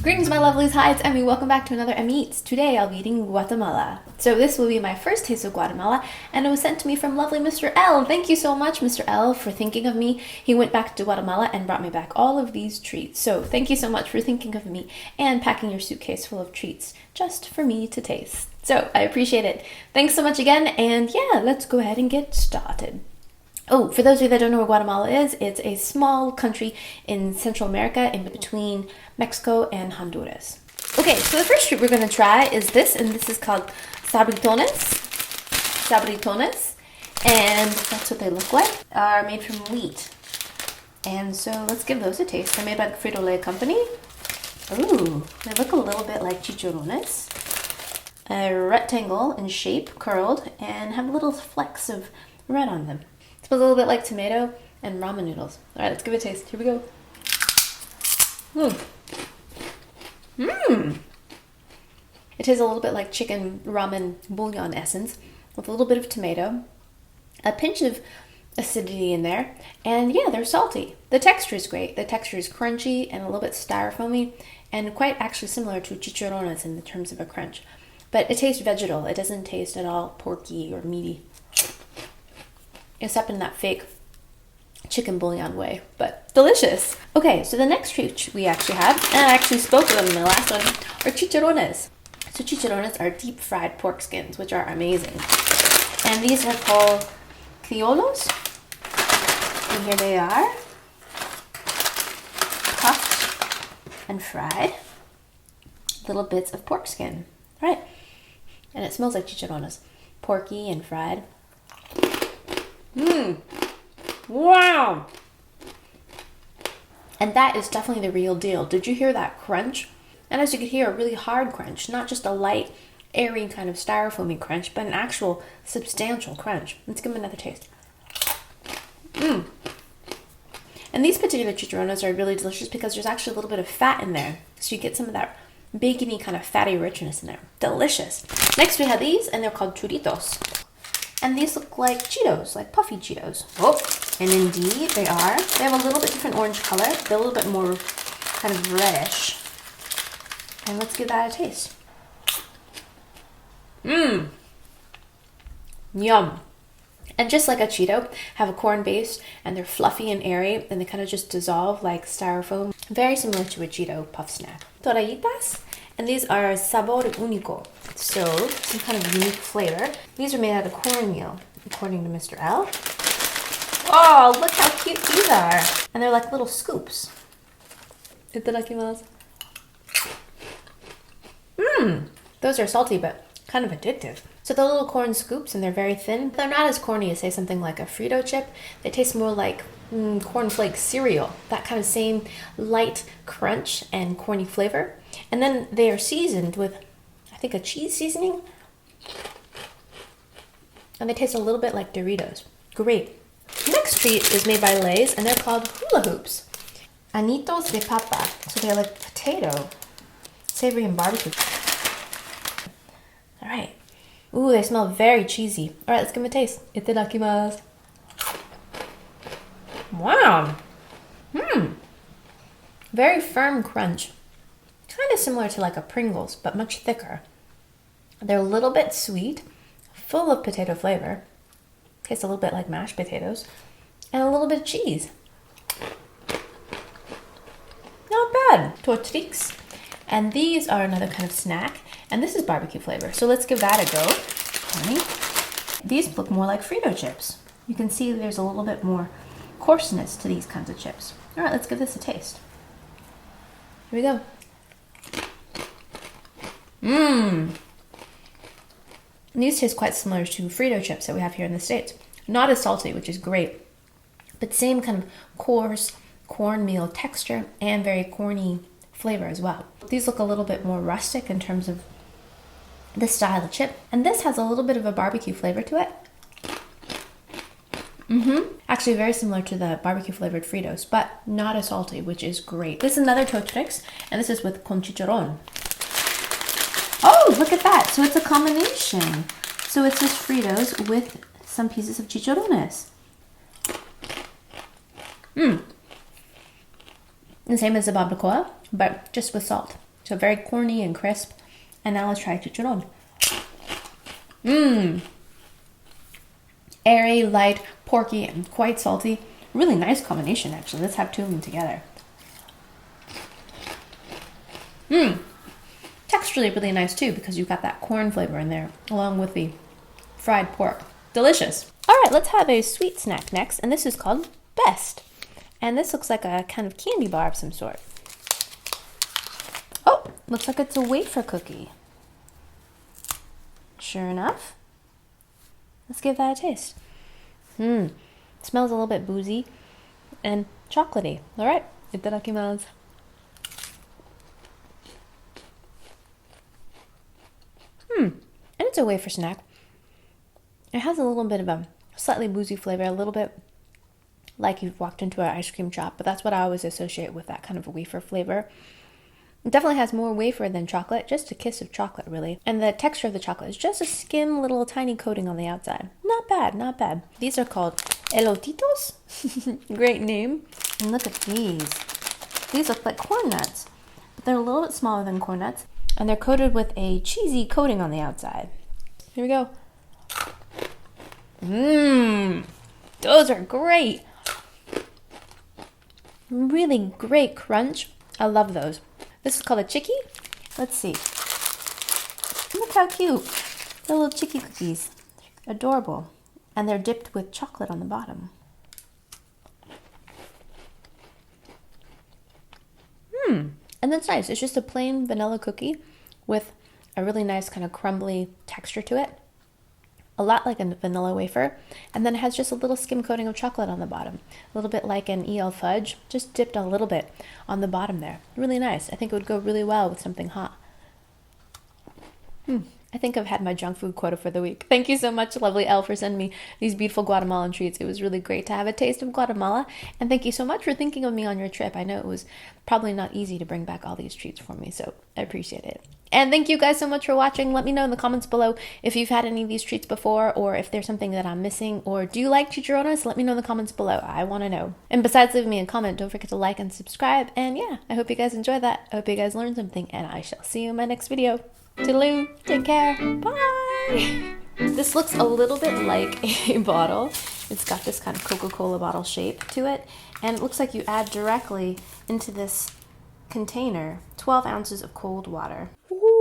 Greetings my lovelies, hi, it's Emmy. Welcome back to another Emmy Eats. Today I'll be eating Guatemala. So this will be my first taste of Guatemala, and it was sent to me from lovely Mr. L. Thank you so much, Mr. L, for thinking of me. He went back to Guatemala and brought me back all of these treats. So thank you so much for thinking of me and packing your suitcase full of treats just for me to taste. So I appreciate it. Thanks so much again, and yeah, let's go ahead and get started. Oh, for those of you that don't know where Guatemala is, it's a small country in Central America in between Mexico and Honduras. Okay, so the first treat we're going to try is this, and this is called Sabritones. Sabritones, and that's what they look like. Are made from wheat. And so let's give those a taste. They're made by the Frito-Lay company. Ooh, they look a little bit like Chicharrones. A rectangle in shape, curled, and have little flecks of red on them. Smells a little bit like tomato and ramen noodles. All right, let's give it a taste. Here we go. It tastes a little bit like chicken ramen bouillon essence with a little bit of tomato, a pinch of acidity in there, and yeah, they're salty. The texture is great. The texture is crunchy and a little bit styrofoamy and quite actually similar to chicharrones in the terms of a crunch. But it tastes vegetal. It doesn't taste at all porky or meaty, except in that fake chicken bouillon way, but delicious. Okay, so the next treat we actually have, and I actually spoke of them in the last one, are chicharrones. So chicharrones are deep fried pork skins, which are amazing. And these are called Creoles. And here they are, puffed and fried, little bits of pork skin, right? And it smells like chicharrones, porky and fried. Wow! And that is definitely the real deal. Did you hear that crunch? And as you could hear, a really hard crunch, not just a light, airy kind of styrofoamy crunch, but an actual substantial crunch. Let's give them another taste. And these particular chicharrones are really delicious because there's actually a little bit of fat in there. So you get some of that bacony kind of fatty richness in there. Delicious. Next we have these, and they're called Churritos. And these look like Cheetos, like puffy Cheetos. Oh, and indeed they are. They have a little bit different orange color. They're a little bit more kind of reddish. And let's give that a taste. Yum. And just like a Cheeto, have a corn base, and they're fluffy and airy, and they kind of just dissolve like styrofoam. Very similar to a Cheeto puff snack. Tortillitas. And these are sabor único, so some kind of unique flavor. These are made out of cornmeal, according to Mr. L. Oh, look how cute these are. And they're like little scoops. Itadakimasu. Those are salty, but kind of addictive. So the little corn scoops, and they're very thin. They're not as corny as, say, something like a Frito chip. They taste more like cornflake cereal. That kind of same light crunch and corny flavor. And then they are seasoned with, I think, a cheese seasoning. And they taste a little bit like Doritos. Great. Next treat is made by Lay's, and they're called Hula Hoops. Anitos de papa. So they're like potato, savory and barbecue. All right. Ooh, they smell very cheesy. All right, let's give them a taste. Itadakimasu. Wow. Very firm crunch. Kind of similar to like a Pringles, but much thicker. They're a little bit sweet, full of potato flavor. Tastes a little bit like mashed potatoes. And a little bit of cheese. Not bad. Tortrix. And these are another kind of snack. And this is barbecue flavor. So let's give that a go. Right. These look more like Frito chips. You can see there's a little bit more coarseness to these kinds of chips. All right, let's give this a taste. Here we go. And these taste quite similar to Frito chips that we have here in the States. Not as salty, which is great, but same kind of coarse cornmeal texture and very corny flavor as well. These look a little bit more rustic in terms of the style of chip, and this has a little bit of a barbecue flavor to it. Actually very similar to the barbecue flavored Fritos, but not as salty, which is great. This is another Tortrix, and this is with con chicharron. Oh, look at that. So it's a combination. So it's just Fritos with some pieces of chicharrones. The same as the barbacoa, but just with salt. So very corny and crisp. And now let's try chicharron. Mmm. Airy, light, porky, and quite salty. Really nice combination, actually. Let's have two of them together. Mmm. Texturally really nice, too, because you've got that corn flavor in there, along with the fried pork. Delicious. All right, let's have a sweet snack next, and this is called Best. And this looks like a kind of candy bar of some sort. Oh, looks like it's a wafer cookie. Sure enough. Let's give that a taste. Smells a little bit boozy and chocolatey. All right, itadakimasu. And it's a wafer snack. It has a little bit of a slightly boozy flavor, a little bit like you've walked into an ice cream shop, but that's what I always associate with that kind of a wafer flavor. It definitely has more wafer than chocolate, just a kiss of chocolate, really. And the texture of the chocolate is just a skim, little tiny coating on the outside. Not bad, not bad. These are called Elotitos. Great name. And look at these. These look like corn nuts, but they're a little bit smaller than corn nuts, and they're coated with a cheesy coating on the outside. Here we go. Those are great. Really great crunch. I love those. This is called a Chicky. Let's see. Look how cute. They're little Chicky Cookies. Adorable. And they're dipped with chocolate on the bottom. And that's nice. It's just a plain vanilla cookie with a really nice kind of crumbly texture to it. A lot like a vanilla wafer, and then it has just a little skim coating of chocolate on the bottom, a little bit like an EL fudge, just dipped a little bit on the bottom there. Really nice. I think it would go really well with something hot. I think I've had my junk food quota for the week. Thank you so much, lovely Elle, for sending me these beautiful Guatemalan treats. It was really great to have a taste of Guatemala, and thank you so much for thinking of me on your trip. I know it was probably not easy to bring back all these treats for me, so I appreciate it. And thank you guys so much for watching. Let me know in the comments below if you've had any of these treats before, or if there's something that I'm missing, or do you like chicharrones? Let me know in the comments below. I want to know. And besides leaving me a comment, don't forget to like and subscribe. And yeah, I hope you guys enjoyed that. I hope you guys learned something, and I shall see you in my next video. Toodaloo, take care, bye! This looks a little bit like a bottle. It's got this kind of Coca-Cola bottle shape to it, and it looks like you add directly into this container 12 ounces of cold water. Ooh.